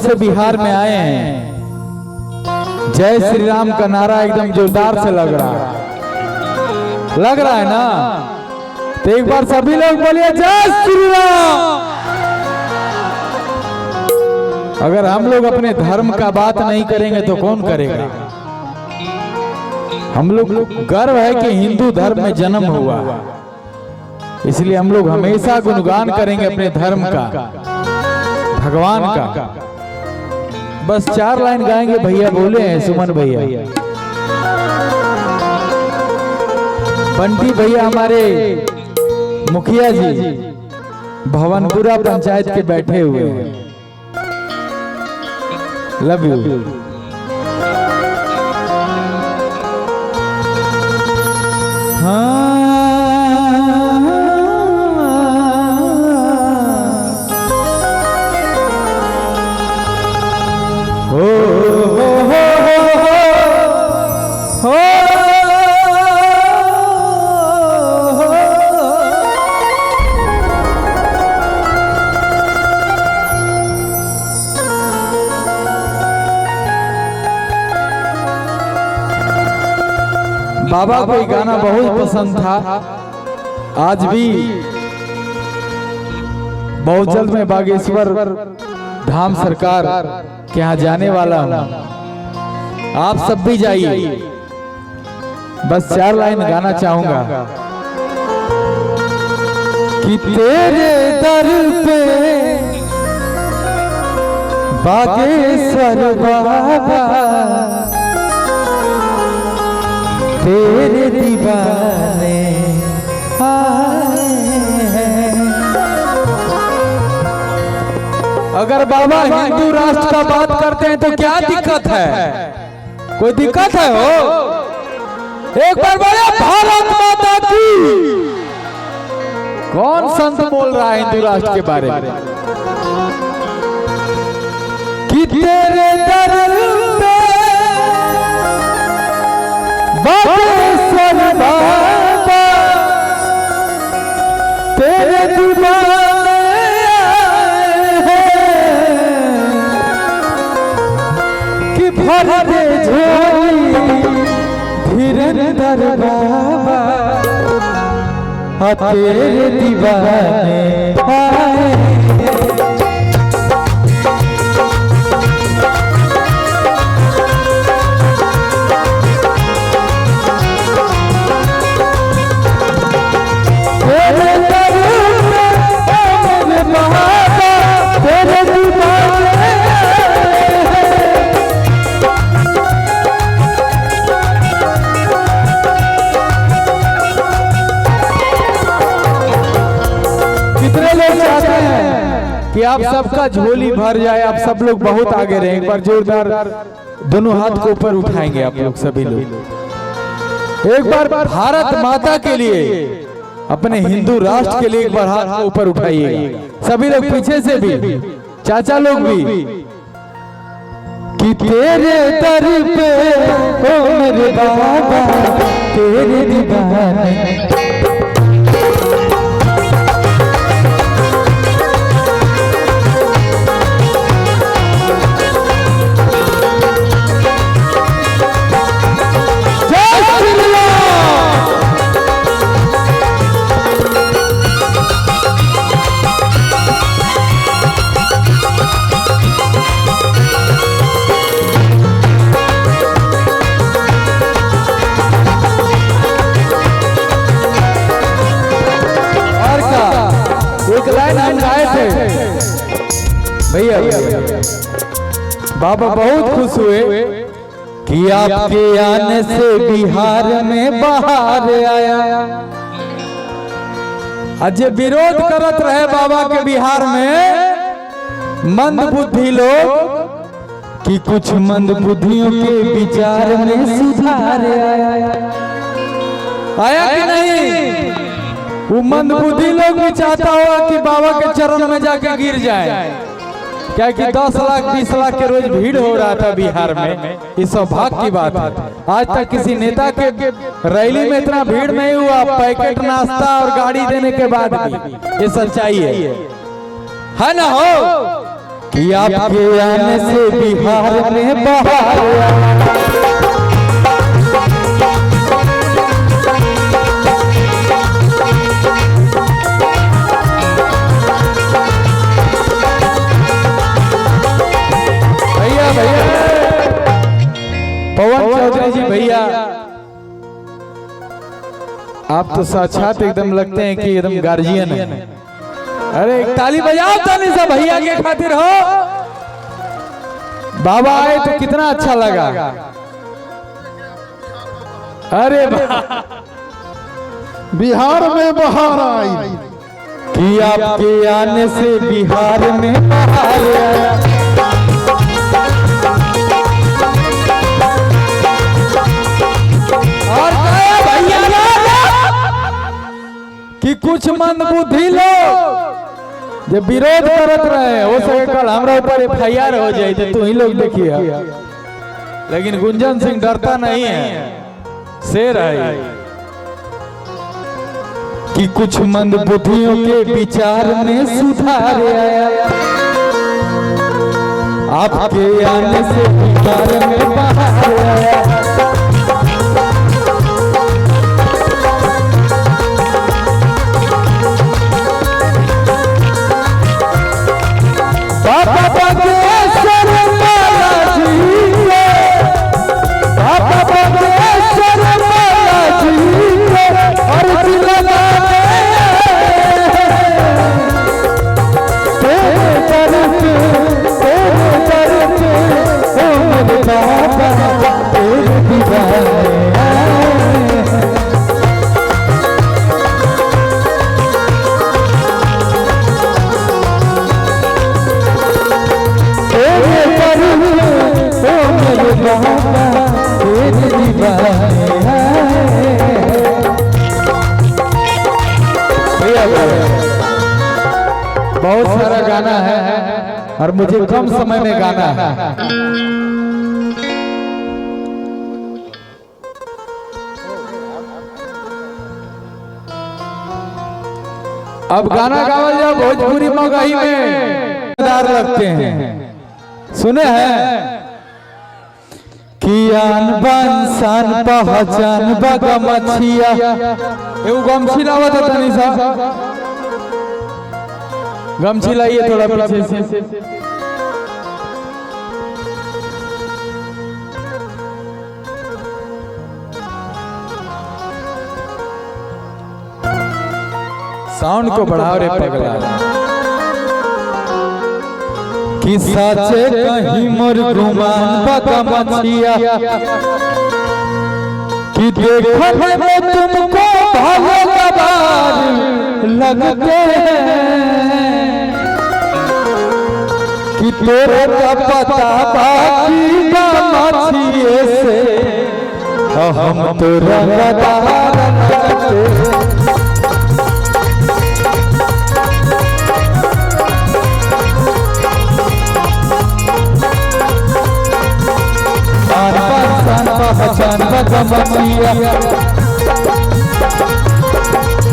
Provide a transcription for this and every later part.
से बिहार में आए हैं, जय श्री राम का नारा एकदम जोरदार से लग रहा है ना। तो एक बार सभी लोग बोलिए जय श्री राम। अगर हम लोग अपने धर्म का बात नहीं करेंगे तो कौन करेगा। हम लोग गर्व है कि हिंदू धर्म में जन्म हुआ, इसलिए हम लोग हमेशा गुणगान करेंगे अपने धर्म का, भगवान का। बस 4 लाइन गाएंगे, भैया बोले हैं सुमन भैया, बंटी भैया हमारे मुखिया जी भवनपुरा पंचायत के बैठे हुए हैं। Love you. बाबा को ये गाना बहुत पसंद था। आज भी बहुत जल्द मैं बागेश्वर धाम सरकार के यहाँ जाने वाला हूँ, आप सब भी जाइए। बस 4 लाइन गाना चाहूंगा कि तेरे दर पे बागेश्वर बाबा तेरे दीवाने आए हैं। अगर बाबा हिंदू राष्ट्र का बात करते हैं तो क्या दिक्कत है? कोई दिक्कत है हो? एक बार बोले भारत माता की। कौन संत बोल रहा है हिंदू राष्ट्र के बारे में? कि तेरे दर पे बागेश्वर बाबा तेरे दीवाने कि भर दे झोली धीरेंद्र बाबा तेरे दीवाने आए। कि आप सबका झोली भर जाए, आप सब लोग बहुत आगे रहे। एक बार जोरदार दोनों हाथ को ऊपर उठाएंगे आप लोग सभी लोग। एक बार भारत माता के लिए, अपने हिंदू राष्ट्र के लिए एक बार हाथ को ऊपर उठाइएगा सभी लोग, पीछे से भी, चाचा लोग भी। कि तेरे दर पे ओ मेरे बाबा तेरे दीवाने भैया। बाबा बहुत खुश हुए कि आपके आने से बिहार में बाहर आया। आज विरोध करत रहे बाबा के बिहार में मंद बुद्धि लोग, कि कुछ मंद बुद्धियों के विचार में सुधार आया कि नहीं? वो मंद बुद्धि लोग भी चाहता होगा कि बाबा के चरण में जाके गिर जाए, क्या कि 10 लाख 20 लाख के रोज भीड़ हो रहा था बिहार में। ये सौभाग्य की बात है। आज तक किसी नेता के रैली में इतना भीड़ नहीं हुआ, पैकेट नाश्ता और गाड़ी देने के बाद भी। ये सच्चाई है ना? हो कि आपके आने से बिहार में बहार भैया भैया पवन चौधरी जी भैया, आप तो साक्षात एकदम लगते हैं कि एकदम गार्जियन है। अरे एक ताली बजाओ ताली से भैया के खातिर हो। बाबा आए तो कितना अच्छा लगा। अरे बिहार में बहार आई कि आपके आने से बिहार में बहार आया। और भैया कि कुछ मंद बुद्धि लोग जब विरोध करत रहे, हो सके कल हमरा ऊपर FIR हो जाए तो तू ही लोग देखिए। लेकिन गुंजन सिंह डरता नहीं है, शेर है कि कुछ मंद बुद्धियों के विचार में सुधार आया। आपके आने से बिहार में बहार आया। बहुत सारा गाना है और मुझे कम समय में गाना है। अब गाना गावल जाओ भोजपुरी मगही में लगते हैं। सुने हैं कि आन बान शान पहचान बगा मछिया एगो गमछी लावत है तनी सा गमछी लाइए थोड़ा पीछे से। साउंड को बढ़ाओ रे पगला। कि साचे कहीं मोर गुमान बगा मछिया कि देखो में तुमको भालो कबार लगते कि तोरे का पता बाकी मछिए से हम तो रंगदार लगते। पहचान बगा मछिया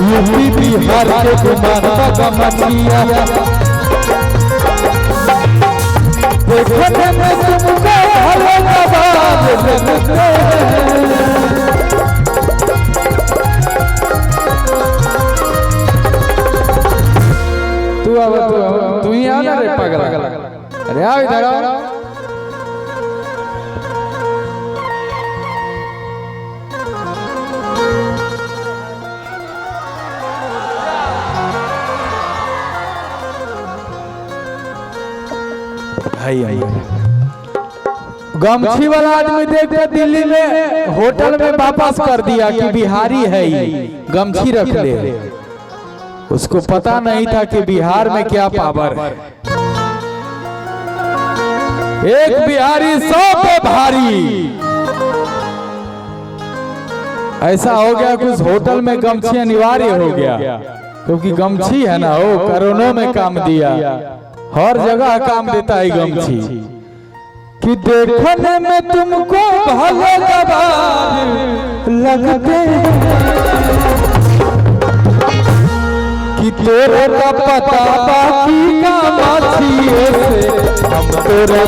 यूपी बिहार के गुमान बगा मछिया देखने में तुमको भले कबाब लगते तू ही आ ना रे पगला। अरे आओ इधर आओ। गमछी वाला आदमी देख के दिल्ली में होटल में वापस कर दिया कि बिहारी है ही, गमछी रख ले। उसको पता नहीं था कि बिहार में क्या पावर है। एक बिहारी 100 पे भारी। ऐसा हो गया कुछ होटल में गमछी अनिवार्य हो गया, क्योंकि गमछी है ना वो कोरोना में काम दिया, हर जगह काम देता है गमछी। कि देखने में तुमको भले कबार लगते कि तोरा का पता बाकी का माछिए से हम तोरा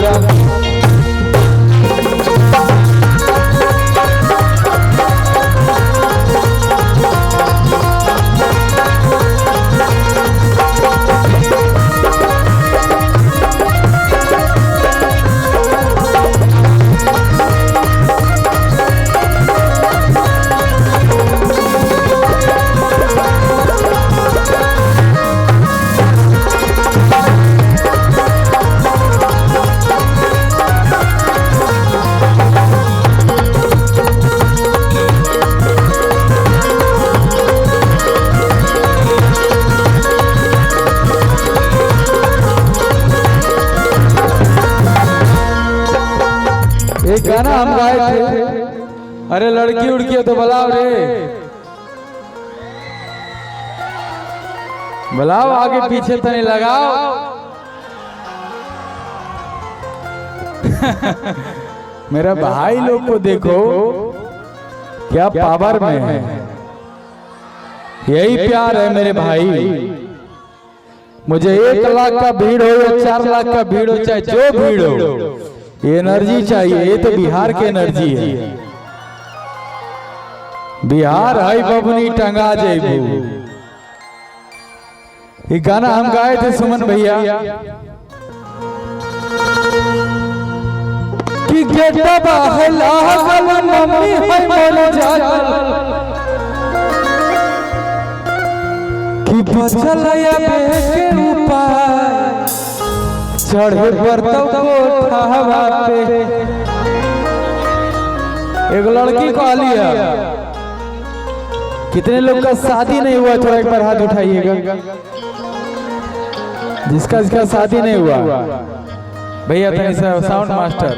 एक गाना हम गाए थे, अरे लड़की उड़की हो तो बुलाओ रे, बुलाओ आगे पीछे तो नहीं लगाओ। मेरा भाई लोग को देखो क्या पावर में है, यही प्यार है मेरे भाई। मुझे 1 लाख का भीड़ हो या 4 लाख का भीड़ हो, चाहे जो भीड़ हो, ये एनर्जी चाहिए। ये तो बिहार की एनर्जी है। बिहार है बबनी टंगा जेबू। ये गाना हम गाए थे सुमन भैया कि गेटा बहला गल मम्मी है मोर जागल कि बचल या के ऊपर चढ़े बरतौ कोठावा पे। एक लड़की को लिया, कितने लोग का शादी नहीं हुआ, थोड़ा एक बार हाथ उठाइएगा। जिसका शादी नहीं हुआ भैया तनी साउंड मास्टर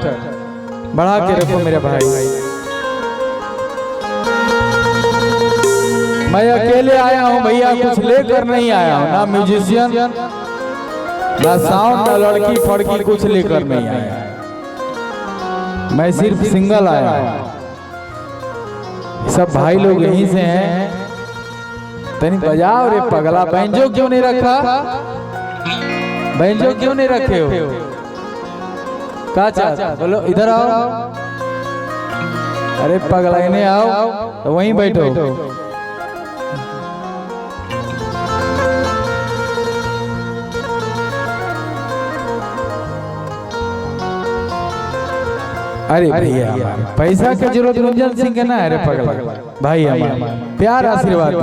बढ़ा के रखो मेरे भाई। मैं अकेले आया हूँ भैया, कुछ लेकर नहीं आया हूँ, ना म्यूजिशियन ना साउंड ना लड़की फड़की, कुछ लेकर नहीं आया। मैं सिर्फ सिंगल आया हूँ। सब भाई लोग यहीं से हैं। तनी बजाओ रे पगला। बैंजो क्यों नहीं रखा? बैंजो क्यों नहीं रखे हो? क्या चाहते बोलो, इधर आओ। अरे पगला इन्हें आओ तो वहीं बैठो। अरे भैया पैसा की जरूरत रंजन सिंह के ना है रे पगला भाई, हमारा प्यार आशीर्वाद।